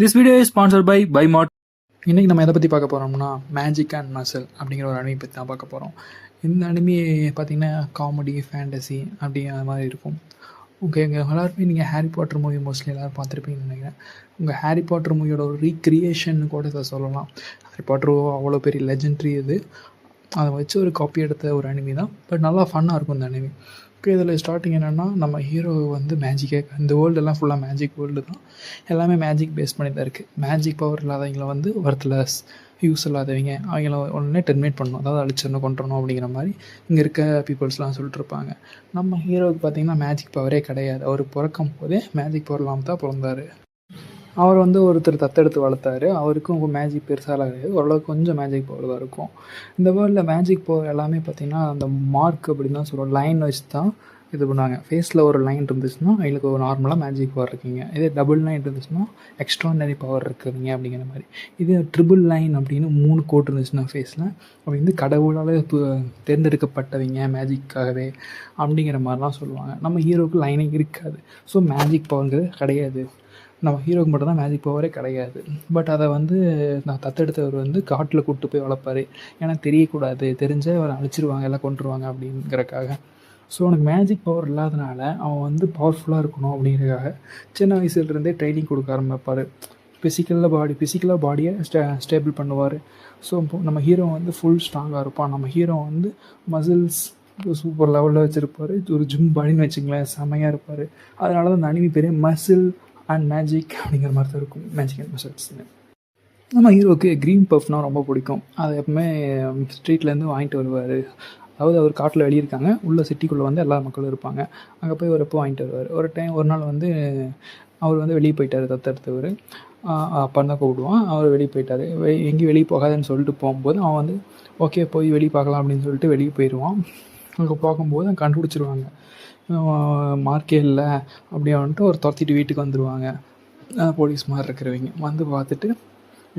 This video is sponsored by Bymart. இன்றைக்கி நம்ம எதை பற்றி பார்க்க போகிறோம்னா மேஜிக் அண்ட் மசில் அப்படிங்கிற ஒரு அனிமி பற்றி தான் பார்க்க போகிறோம். இந்த அனிமி பார்த்திங்கன்னா காமெடி ஃபேண்டசி அப்படி அந்த மாதிரி இருக்கும். ஓகே, எல்லாருமே நீங்கள் ஹாரி பாட்டர் மூவி மோஸ்ட்லி எல்லோரும் பார்த்துருப்பீங்கன்னு நினைக்கிறேன். உங்கள் ஹாரி பாட்டர் மூவியோட ஒரு ரீக்ரியேஷன் கூட இதை சொல்லலாம். ஹாரி பாட்டர் அவ்வளோ பெரிய லெஜெண்ட்ரி இது. அதை வச்சு ஒரு காப்பி எடுத்த ஒரு அனிமி தான். பட் நல்லா ஃபன்னாக இருக்கும் இந்த அனிமி. ஓகே, இதில் ஸ்டார்டிங் என்னென்னா நம்ம ஹீரோ வந்து மேஜிக்கே, இந்த வேர்ல்டெல்லாம் ஃபுல்லாக மேஜிக் வேர்ல்டு தான். எல்லாமே மேஜிக் பேஸ் பண்ணி தான் இருக்குது. மேஜிக் பவர் இல்லாதவங்கள வந்து ஒர்த்லெஸ், யூஸ் இல்லாதவங்க, அவங்கள உடனே டெர்மினேட் பண்ணணும், அதாவது அழிச்சிடணும், கொண்டுறணும் அப்படிங்கிற மாதிரி இங்கே இருக்க பீப்புள்ஸ்லாம் சொல்லிட்டுருப்பாங்க. நம்ம ஹீரோவுக்கு பார்த்திங்கன்னா மேஜிக் பவரே கிடையாது. அவர் பிறக்கும் போதே மேஜிக் பவர் இல்லாமல் தான் பிறந்தார். அவர் வந்து ஒருத்தர் தத்தெடுத்து வளர்த்தாரு. அவருக்கும் மேஜிக் பெருசாலாம் கிடையாது, ஓரளவுக்கு கொஞ்சம் மேஜிக் பவர் தான் இருக்கும். இந்த வேர்ல்டில் மேஜிக் பவர் எல்லாமே பார்த்திங்கன்னா அந்த மார்க் அப்படின்னு தான் சொல்லுவோம், லைன் வச்சு தான் இது பண்ணுவாங்க. ஃபேஸில் ஒரு லைன் இருந்துச்சுன்னா அவங்களுக்கு ஒரு நார்மலாக மேஜிக் பவர் இருக்குங்க. இதே டபுள் லைன் இருந்துச்சுன்னா எக்ஸ்ட்ரானரி பவர் இருக்குதுங்க அப்படிங்கிற மாதிரி. இதே ட்ரிபிள் லைன் அப்படின்னு 3 கோட் இருந்துச்சுன்னா ஃபேஸில் அப்படி வந்து கடவுளால் தேர்ந்தெடுக்கப்பட்டவங்க மேஜிக்காகவே அப்படிங்கிற மாதிரிலாம் சொல்லுவாங்க. நம்ம ஹீரோவுக்கு லைனே இருக்காது. ஸோ மேஜிக் பவருங்கிறது கிடையாது. நம்ம ஹீரோவுக்கு மட்டும் தான் மேஜிக் பவரே கிடையாது. பட் அதை வந்து நான் தத்தெடுத்தவர் வந்து காட்டில் கூப்பிட்டு போய் வளர்ப்பார். ஏன்னா தெரியக்கூடாது, தெரிஞ்சால் அவரை அழிச்சிருவாங்க, எல்லாம் கொண்டுருவாங்க அப்படிங்கிறக்காக. ஸோ அவனுக்கு மேஜிக் பவர் இல்லாதனால அவன் வந்து பவர்ஃபுல்லாக இருக்கணும் அப்படிங்கிறதுக்காக சின்ன வயசுலேருந்தே ட்ரைனிங் கொடுக்க ஆரம்பிப்பார். ஃபிசிக்கலாக பாடியை ஸ்டேபிள் பண்ணுவார். ஸோ நம்ம ஹீரோ வந்து ஃபுல் ஸ்ட்ராங்காக இருப்பான். நம்ம ஹீரோ வந்து மசில்ஸ் சூப்பர் லெவலில் வச்சுருப்பார். ஒரு ஜிம் பாடின்னு வச்சுங்களேன், செமையாக இருப்பார். அதனால தான் அந்த அனிமி பேர் மசில் அண்ட் மேஜிக் அப்படிங்கிற மாதிரி தான் இருக்கும், மேஜிக் அண்ட் மசில்ஸ்னு. நம்ம ஹீரோவுக்கு க்ரீன் பஃப்னால் ரொம்ப பிடிக்கும். அதை எப்பவுமே ஸ்ட்ரீட்லேருந்து வாங்கிட்டு வருவார். அதாவது அவர் காட்டில் வெளியே இருக்காங்க, உள்ள சிட்டிக்குள்ளே வந்து எல்லா மக்களும் இருப்பாங்க. அங்கே போய் ஒரு எப்போ வாங்கிட்டு வருவார். ஒரு நாள் வந்து அவர் வந்து வெளியே போயிட்டார், தத்தெடுத்தவர். அப்பா தான் கூப்பிடுவான். அவர் வெளியே போயிட்டார். எங்கேயும் வெளியே போகாதுன்னு சொல்லிட்டு போகும்போது அவன் வந்து ஓகே போய் வெளியே பார்க்கலாம் அப்படின்னு சொல்லிட்டு வெளியே போயிடுவான். அங்கே பார்க்கும்போது அவன் கண்டுபிடிச்சிருவாங்க, மார்க்கே இல்லை அப்படி வந்துட்டு ஒரு துரத்திட்டு வீட்டுக்கு வந்துடுவாங்க. போலீஸ் மாதிரி இருக்கிறவங்க வந்து பார்த்துட்டு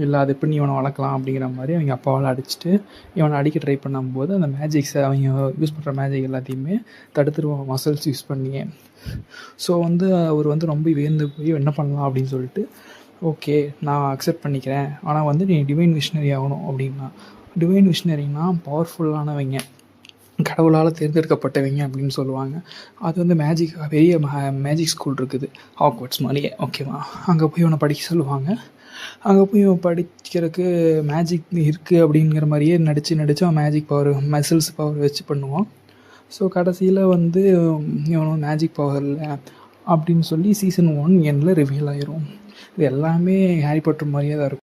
இல்லை அது எப்படி இவனை வளர்க்கலாம் அப்படிங்கிற மாதிரி அவங்க அப்பாவால் அடிச்சுட்டு இவனை அடிக்க ட்ரை பண்ணும்போது அந்த மேஜிக்ஸை அவங்க யூஸ் பண்ணுற மேஜிக் எல்லாத்தையுமே தடுத்துருவான் மசில்ஸ் யூஸ் பண்ணியே. ஸோ வந்து அவர் வந்து ரொம்ப வியந்து போய் என்ன பண்ணலாம் அப்படின்னு சொல்லிட்டு ஓகே நான் அக்செப்ட் பண்ணிக்கிறேன், ஆனால் வந்து நீ டிவைன் விஷனரி ஆகணும் அப்படின்னா. டிவைன் விஷனரின்னா பவர்ஃபுல்லானவங்க, கடவுளால் தேர்ந்தெடுக்கப்பட்டவங்க அப்படின்னு சொல்லுவாங்க. அது வந்து பெரிய மேஜிக் ஸ்கூல் இருக்குது ஹாக்வர்ட்ஸ் மாதிரியே, ஓகேவா. அங்கே போய் இவனை படிக்க சொல்லுவாங்க. அங்கே போய் இவன் படிக்கிறதுக்கு மேஜிக் இருக்குது அப்படிங்கிற மாதிரியே நடித்து அவன் மேஜிக் பவர், மசில்ஸ் பவர் வச்சு பண்ணுவான். ஸோ கடைசியில் வந்து இவனும் மேஜிக் பவர் இல்லை அப்படின்னு சொல்லி சீசன் 1 எண்டில் ரிவீல் ஆயிரும். இது எல்லாமே ஹாரி பாட்டர் மாதிரியே தான் இருக்கும்.